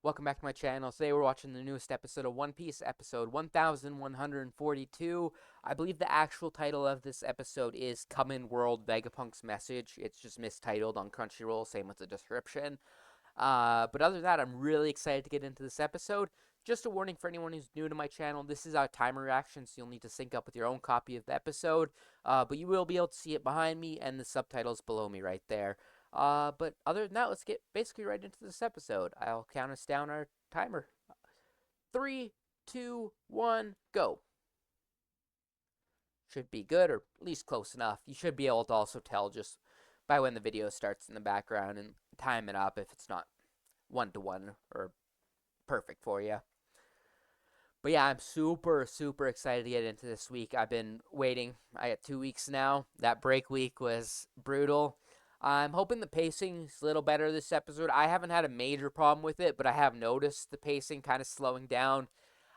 Welcome back to my channel. Today we're watching the newest episode of One Piece, episode 1142. I believe the actual title of this episode is Come in World Vegapunk's Message. It's just mistitled on Crunchyroll, same with the description. But other than that, I'm really excited to get into this episode. Just a warning for anyone who's new to my channel, this is our timer reaction, so you'll need to sync up with your own copy of the episode. But you will be able to see it behind me and the subtitles below me right there. But other than that, let's get basically right into this episode. I'll count us down our timer. Three, two, one, go. Should be good, or at least close enough. You should be able to also tell just by when the video starts in the background and time it up if it's not 1-to-1 or perfect for you. But yeah, I'm super excited to get into this week. I've been waiting. I got 2 weeks now. That break week was brutal. I'm hoping the pacing is a little better this episode. I haven't had a major problem with it, but I have noticed the pacing kind of slowing down.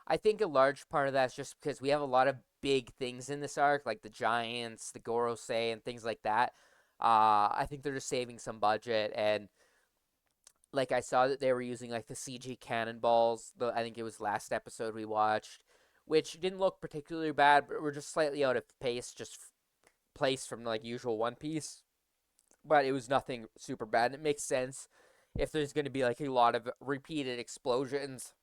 I think a large part of that is just because we have a lot of big things in this arc, like the Giants, the Gorosei, and things like that. I think they're just saving some budget, and like I saw that they were using like the CG cannonballs. I think it was last episode we watched, which didn't look particularly bad, but were just slightly out of pace, just placed from like usual One Piece. But it was nothing super bad. And it makes sense if there's going to be like a lot of repeated explosions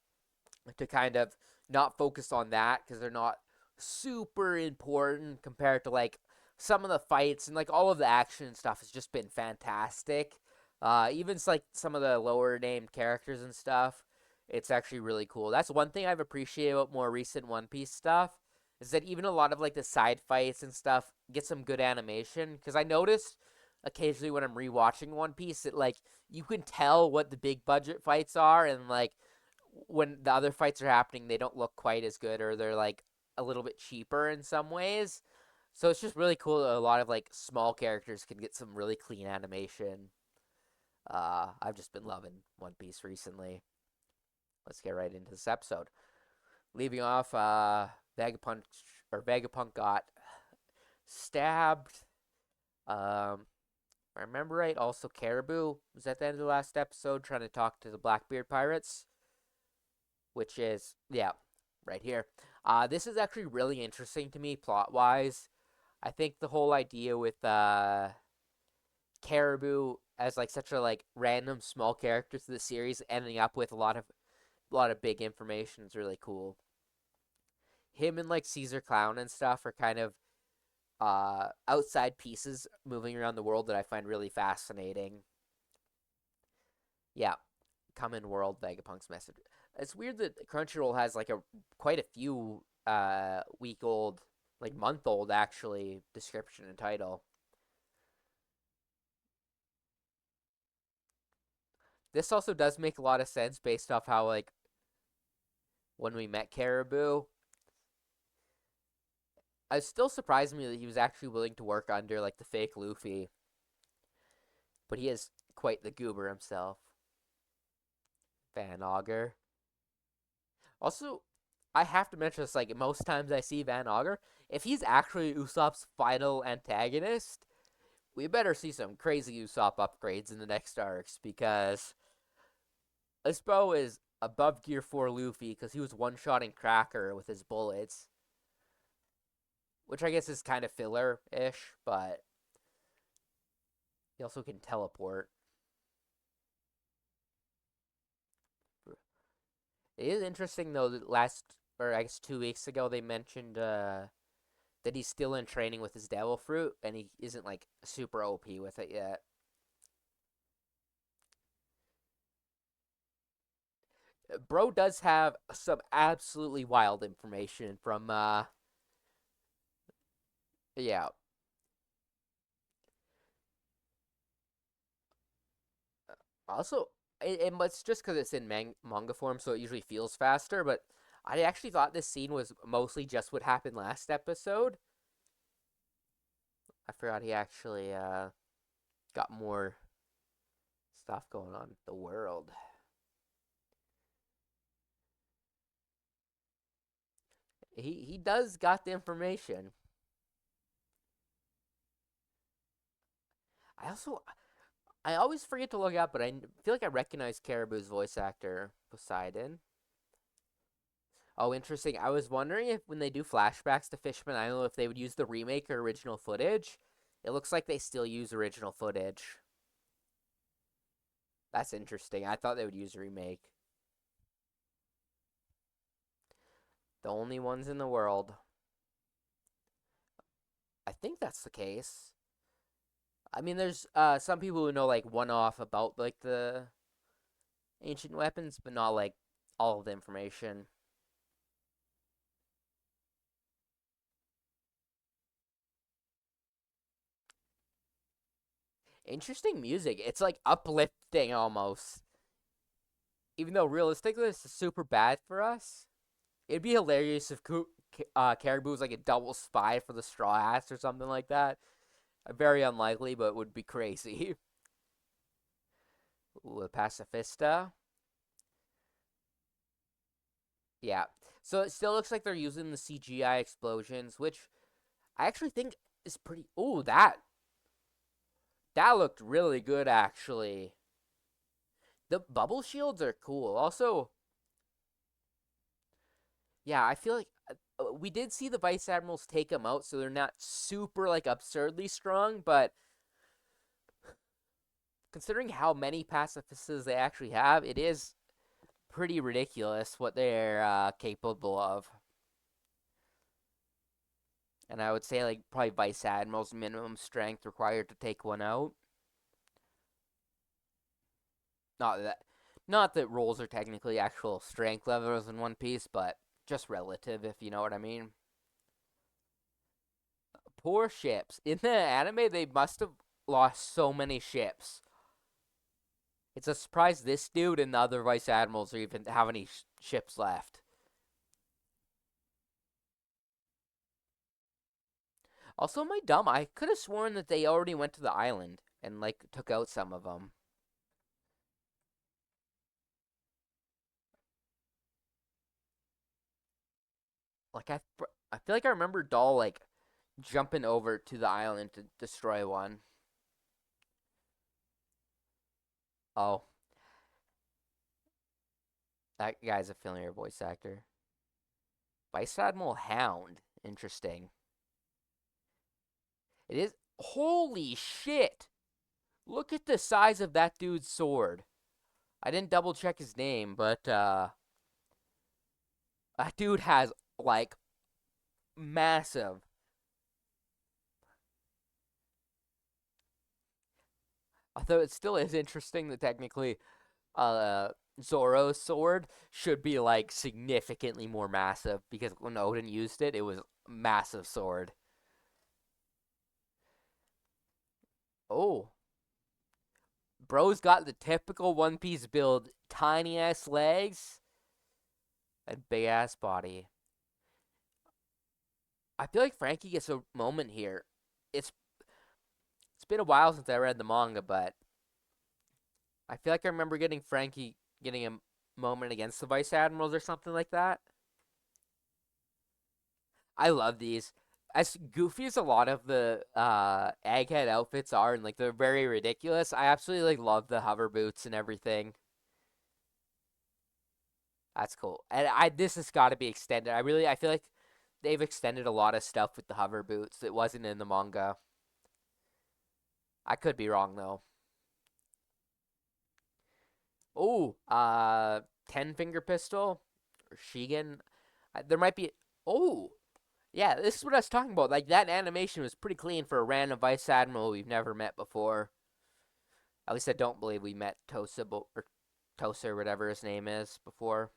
to kind of not focus on that because they're not super important compared to like some of the fights and like all of the action and stuff has just been fantastic. Even like some of the lower named characters and stuff, it's actually really cool. That's one thing I've appreciated about more recent One Piece stuff is that even a lot of like the side fights and stuff get some good animation. Because I noticed occasionally when I'm rewatching One Piece that like you can tell what the big budget fights are, and like when the other fights are happening, they don't look quite as good, or they're like a little bit cheaper in some ways. So it's just really cool that a lot of like small characters can get some really clean animation. I've just been loving One Piece recently. Let's get right into this episode. Leaving off, Vegapunk Vegapunk got stabbed. If I remember right, also Caribou was at the end of the last episode trying to talk to the Blackbeard pirates, which is yeah, right here. This is actually really interesting to me plot wise. I think the whole idea with Caribou as like such a like random small character to the series ending up with a lot of big information is really cool. Him and like Caesar Clown and stuff are kind of outside pieces moving around the world that I find really fascinating. Yeah, common world Vegapunk's message. It's weird that Crunchyroll has like a quite a few week old, like month old actually description and title. This also does make a lot of sense based off how like when we met Caribou, it still surprised me that he was actually willing to work under like the fake Luffy, but he is quite the goober himself. Van Auger. Also, I have to mention this, like most times I see Van Auger, if he's actually Usopp's final antagonist, we better see some crazy Usopp upgrades in the next arcs because this bro is above Gear 4 Luffy because he was one-shotting Cracker with his bullets, which I guess is kind of filler-ish, but he also can teleport. It is interesting though that or I guess 2 weeks ago, they mentioned that he's still in training with his devil fruit and he isn't like super OP with it yet. Bro does have some absolutely wild information from yeah. Also, it's just because it's in manga form, so it usually feels faster. But I actually thought this scene was mostly just what happened last episode. I forgot he actually got more stuff going on in the world. He does got the information. I also I always forget to look up, but I feel like I recognize Caribou's voice actor, Poseidon. Oh, interesting. I was wondering if when they do flashbacks to Fishman Island, if they would use the remake or original footage. It looks like they still use original footage. That's interesting. I thought they would use a remake. The only ones in the world. I think that's the case. I mean, there's some people who know like one off about like the ancient weapons, but not like all of the information. Interesting music. It's like uplifting almost. Even though realistically this is super bad for us. It'd be hilarious if Caribou was like a double spy for the Straw Hats or something like that. Very unlikely, but would be crazy. Ooh, a pacifista. Yeah. So it still looks like they're using the CGI explosions, which I actually think is pretty. Ooh, that looked really good actually. The bubble shields are cool. Also, yeah, I feel like we did see the vice admirals take them out, so they're not super like absurdly strong, but considering how many pacifists they actually have, it is pretty ridiculous what they're capable of. And I would say like probably vice admiral's minimum strength required to take one out. Not that not that rolls are technically actual strength levels in One Piece, but just relative, if you know what I mean. Poor ships. In the anime, they must have lost so many ships. It's a surprise this dude and the other vice admirals are even have any ships left. Also, am I dumb? I could have sworn that they already went to the island and like took out some of them. Like I feel like I remember Doll like jumping over to the island to destroy one. Oh, that guy's a familiar voice actor. Vice Admiral Hound. Interesting. It is. Holy shit! Look at the size of that dude's sword. I didn't double check his name, but that dude has like massive. Although it still is interesting that technically, uh, Zoro's sword should be like significantly more massive because when Odin used it, it was a massive sword. Oh, bro's got the typical One Piece build: tiny ass legs and big ass body. I feel like Frankie gets a moment here. It's it's been a while since I read the manga, but I feel like I remember getting Frankie getting a moment against the Vice Admirals or something like that. I love these. As goofy as a lot of the Egghead outfits are, and like they're very ridiculous, I absolutely like love the hover boots and everything. That's cool. And I this has got to be extended. I feel like they've extended a lot of stuff with the hover boots that wasn't in the manga. I could be wrong though. Oh, 10 finger pistol or Shigen. There might be. Oh, yeah, this is what I was talking about. Like that animation was pretty clean for a random vice admiral we've never met before. At least I don't believe we met or Tosa or whatever his name is before.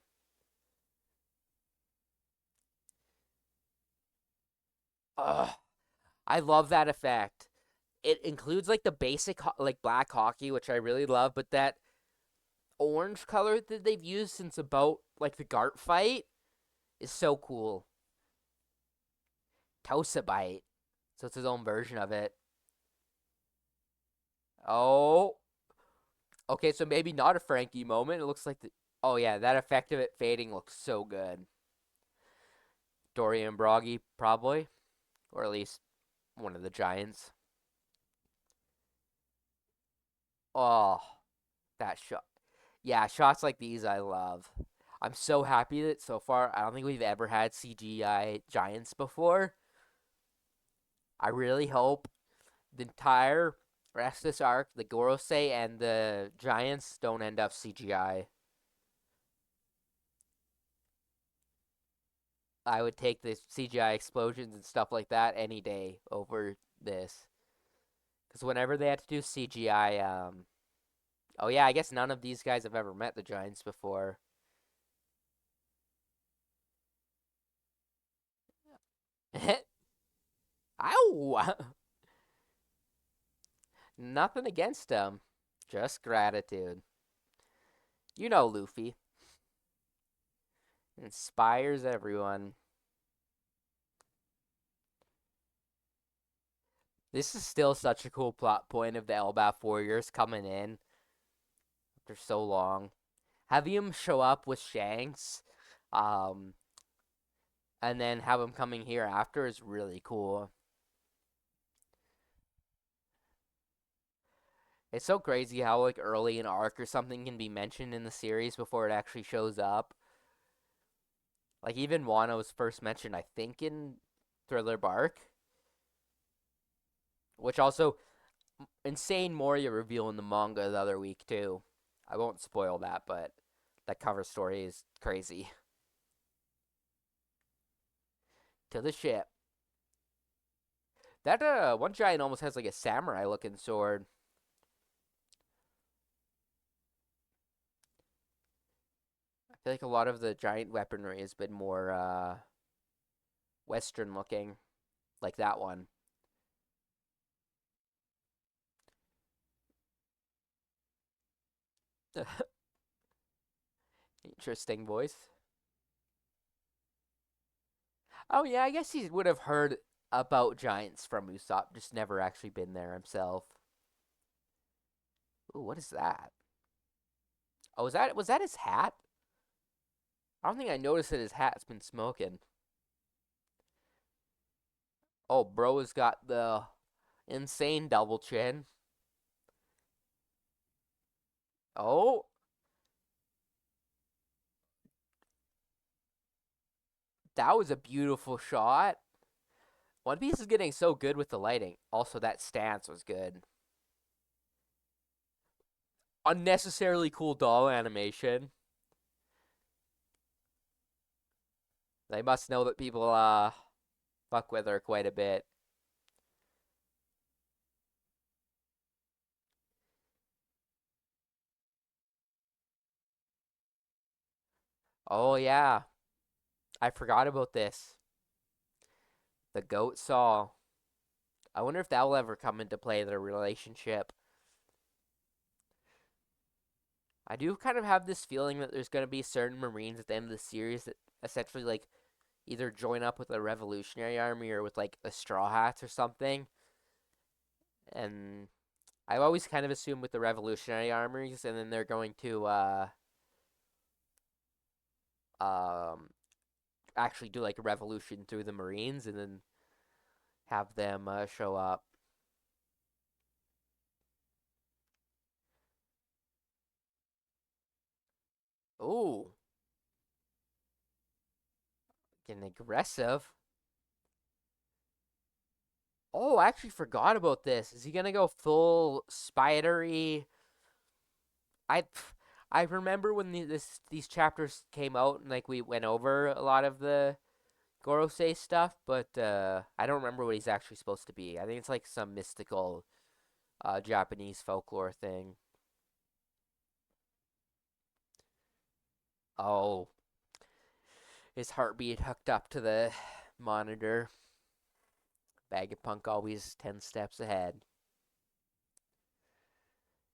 Ugh, I love that effect. It includes like the basic like black hockey, which I really love, but that orange color that they've used since about like the Gart fight is so cool. Tosa bite. So it's his own version of it. Oh, okay, so maybe not a Frankie moment. It looks like the. Oh yeah, that effect of it fading looks so good. Dorian Broggy probably, or at least one of the giants. Oh, that shot. Yeah, shots like these I love. I'm so happy that so far I don't think we've ever had CGI giants before. I really hope the entire rest of this arc, the Gorosei and the giants don't end up CGI. I would take the CGI explosions and stuff like that any day over this. Because whenever they had to do CGI, oh yeah, I guess none of these guys have ever met the giants before. Ow! Nothing against them, just gratitude. You know, Luffy inspires everyone. This is still such a cool plot point of the Elbaf warriors coming in after so long. Having him show up with Shanks, um, and then have him coming here after is really cool. It's so crazy how like early an arc or something can be mentioned in the series before it actually shows up. Like even Wano was first mentioned, I think, in Thriller Bark, which also insane Moria reveal in the manga the other week too. I won't spoil that, but that cover story is crazy. To the ship. That one giant almost has like a samurai looking sword. I feel like a lot of the giant weaponry has been more western looking, like that one. Interesting voice. Oh yeah, I guess he would have heard about giants from Usopp, just never actually been there himself. Ooh, what is that? Oh, was that his hat? I don't think I noticed that his hat's been smoking. Oh, bro has got the insane double chin. Oh, that was a beautiful shot. One Piece is getting so good with the lighting. Also, that stance was good. Unnecessarily cool doll animation. They must know that people fuck with her quite a bit. Oh yeah, I forgot about this. The goat saw. I wonder if that will ever come into play their relationship. I do kind of have this feeling that there's going to be certain Marines at the end of the series that essentially like either join up with the Revolutionary Army or with like the Straw Hats or something. And I always kind of assume with the Revolutionary Armies, and then they're going to um actually do like a revolution through the Marines, and then have them show up. Ooh, getting aggressive. Oh, I actually forgot about this. Is he gonna go full spidery? I I remember when these chapters came out and like we went over a lot of the Gorosei stuff, but I don't remember what he's actually supposed to be. I think it's like some mystical Japanese folklore thing. Oh, his heartbeat hooked up to the monitor. Vagabunk always 10 steps ahead.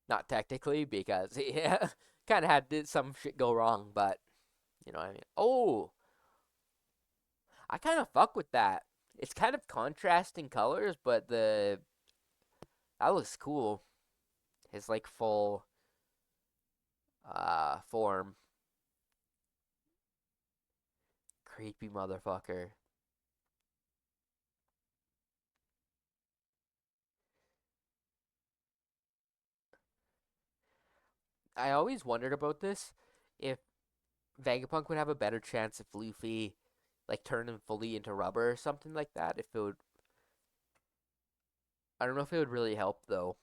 Not technically, because he kind of had some shit go wrong, but you know what I mean. Oh, I kind of fuck with that. It's kind of contrasting colors, but that looks cool. His like full form. Creepy motherfucker. I always wondered about this. If Vegapunk would have a better chance if Luffy like turned him fully into rubber or something like that. If it would, I don't know if it would really help though.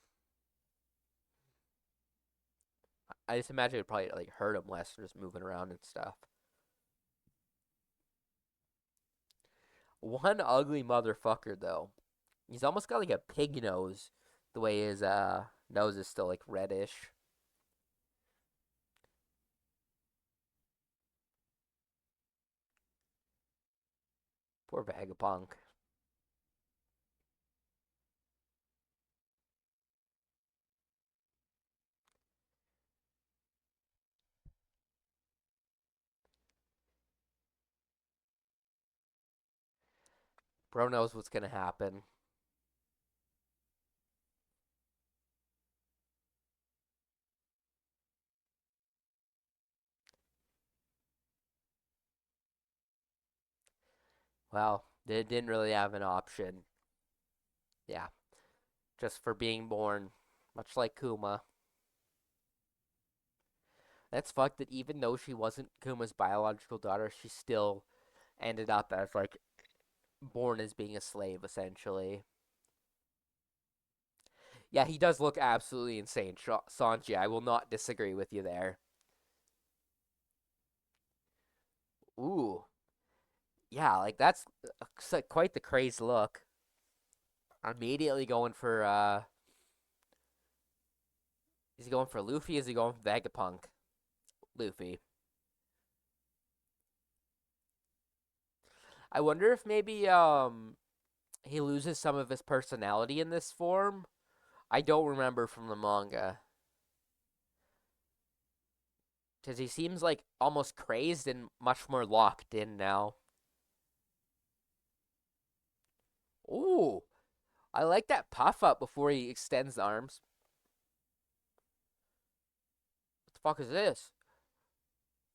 I just imagine it would probably like hurt him less just moving around and stuff. One ugly motherfucker though. He's almost got like a pig nose, the way his nose is still like reddish. Poor Vegapunk. Bro knows what's gonna happen. Well, they didn't really have an option. Yeah, just for being born, much like Kuma. That's fucked that even though she wasn't Kuma's biological daughter, she still ended up as like born as being a slave essentially. Yeah, he does look absolutely insane, Sanji. I will not disagree with you there. Ooh, yeah, like that's quite the crazed look. Immediately going for is he going for Luffy? Is he going for Vegapunk? Luffy. I wonder if maybe he loses some of his personality in this form. I don't remember from the manga because he seems like almost crazed and much more locked in now. Ooh, I like that puff up before he extends the arms. What the fuck is this?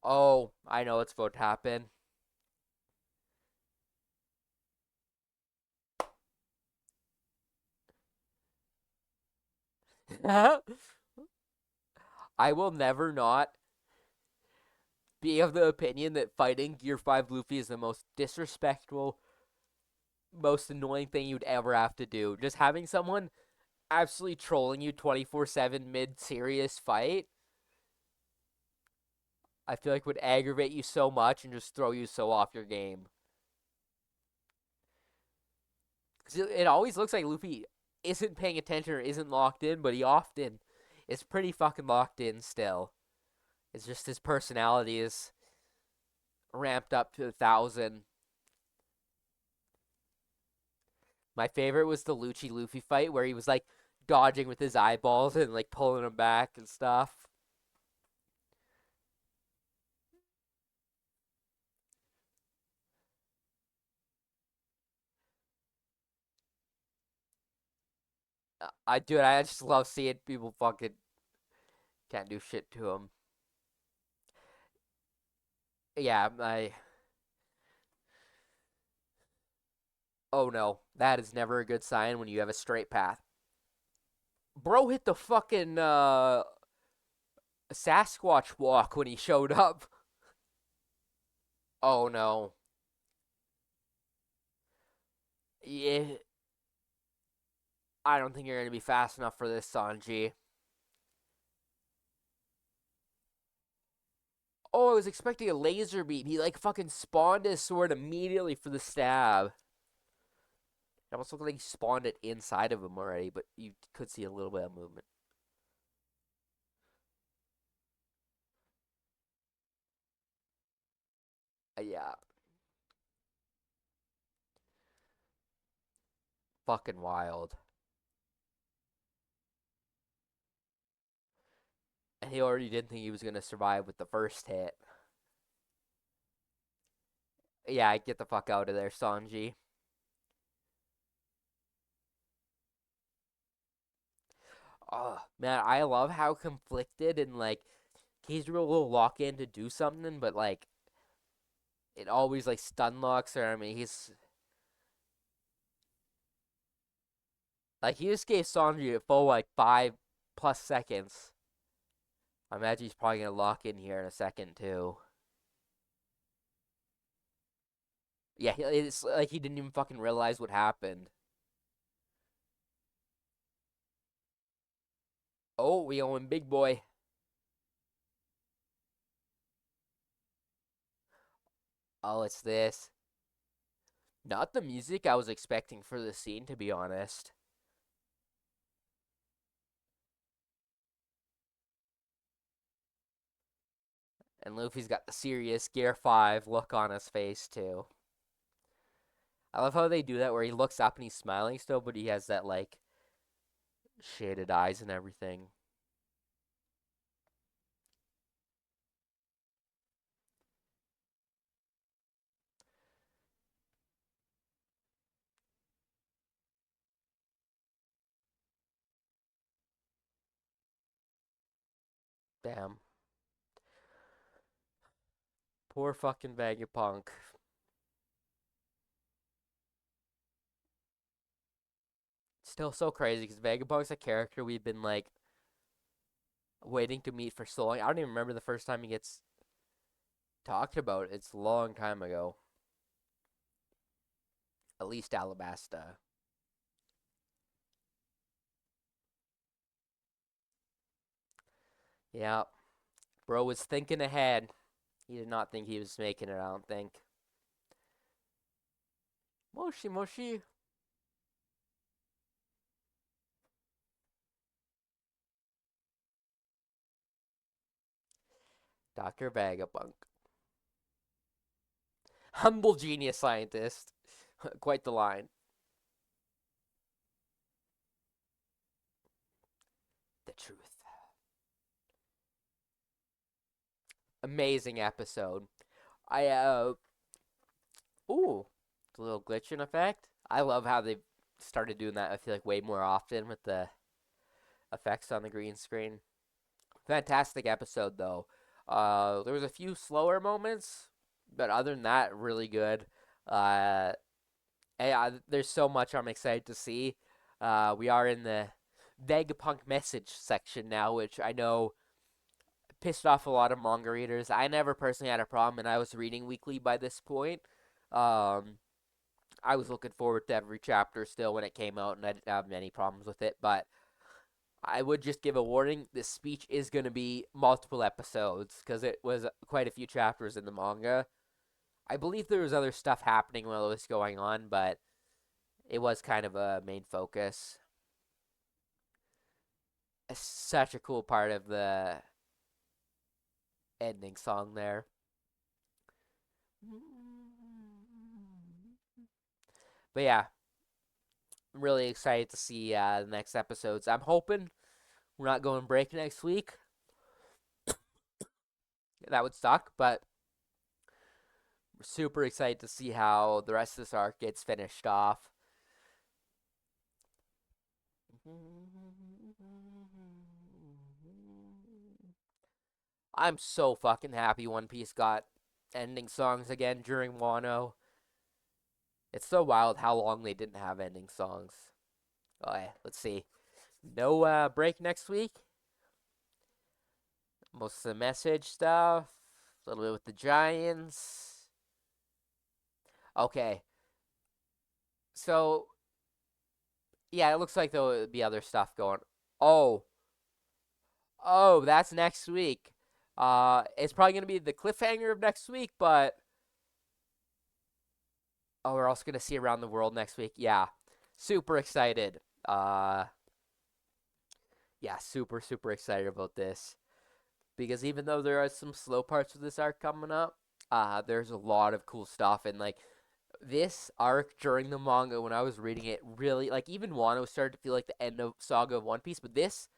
Oh, I know what's about to happen. I will never not be of the opinion that fighting Gear 5 Luffy is the most disrespectful, most annoying thing you'd ever have to do. Just having someone absolutely trolling you 24/7 mid serious fight, I feel like would aggravate you so much and just throw you so off your game. Because it always looks like Luffy isn't paying attention or isn't locked in, but he often is pretty fucking locked in still. It's just his personality is ramped up to 1,000. My favorite was the Lucci Luffy fight where he was like dodging with his eyeballs and like pulling him back and stuff. I do it. I just love seeing people fucking can't do shit to him. Yeah, I. Oh no, that is never a good sign when you have a straight path. Bro hit the fucking Sasquatch walk when he showed up. Oh no. Yeah, I don't think you're gonna be fast enough for this, Sanji. Oh, I was expecting a laser beam. He like fucking spawned his sword immediately for the stab. It almost looked like he spawned it inside of him already, but you could see a little bit of movement. Yeah, fucking wild. And he already didn't think he was gonna survive with the first hit. Yeah, get the fuck out of there, Sanji. Oh man, I love how conflicted and like he's real lock in to do something, but like it always like stun locks her. I mean, he's like he just gave Sanji a full like 5+ seconds. I imagine he's probably gonna lock in here in a second too. Yeah, it's like he didn't even fucking realize what happened. Oh, we going big boy. Oh, it's this. Not the music I was expecting for the scene, to be honest. And Luffy's got the serious Gear 5 look on his face, too. I love how they do that where he looks up and he's smiling still, but he has that, like, shaded eyes and everything. Damn. Poor fucking Vegapunk. Still so crazy because Vegapunk's a character we've been, like, waiting to meet for so long. I don't even remember the first time he gets talked about. It's a long time ago. At least Alabasta. Yeah. Bro was thinking ahead. He did not think he was making it, I don't think. Moshi Moshi. Dr. Vagabunk. Humble genius scientist. Quite the line. The truth. Amazing episode. I ooh, the little glitching effect. I love how they've started doing that. I feel like way more often with the effects on the green screen. Fantastic episode though. There was a few slower moments, but other than that, really good. Uh, there's so much I'm excited to see. We are in the Vegapunk message section now, which I know pissed off a lot of manga readers. I never personally had a problem, and I was reading weekly by this point. Um, I was looking forward to every chapter still when it came out, and I didn't have any problems with it. But I would just give a warning: this speech is going to be multiple episodes because it was quite a few chapters in the manga. I believe there was other stuff happening while it was going on, but it was kind of a main focus. It's such a cool part of the ending song there. But yeah, I'm really excited to see the next episodes. I'm hoping we're not going break next week. That would suck, but we're super excited to see how the rest of this arc gets finished off. I'm so fucking happy One Piece got ending songs again during Wano. It's so wild how long they didn't have ending songs. Okay, let's see. No break next week. Most of the message stuff. A little bit with the Giants. Okay. So, yeah, it looks like there'll be other stuff going. Oh. Oh, that's next week. It's probably going to be the cliffhanger of next week, but oh, we're also going to see Around the World next week. Yeah. Super excited. Uh yeah, super excited about this because even though there are some slow parts of this arc coming up, there's a lot of cool stuff and like this arc during the manga when I was reading it really like even Wano started to feel like the end of Saga of One Piece, but this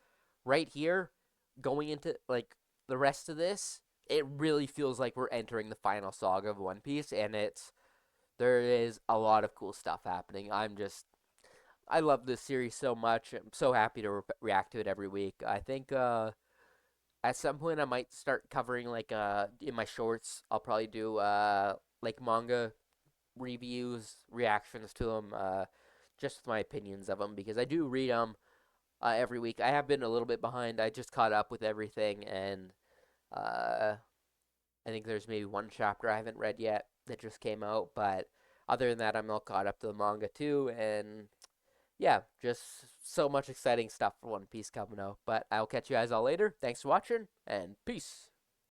right here going into like the rest of this, it really feels like we're entering the final saga of One Piece and it's there is a lot of cool stuff happening. I love this series so much. I'm so happy to react to it every week. I think at some point I might start covering like in my shorts. I'll probably do like manga reviews, reactions to them, just my opinions of them because I do read them. every week. I have been a little bit behind. I just caught up with everything, and uh, I think there's maybe one chapter I haven't read yet that just came out. But other than that, I'm all caught up to the manga too, and yeah, just so much exciting stuff for One Piece coming out. But I'll catch you guys all later. Thanks for watching, and peace.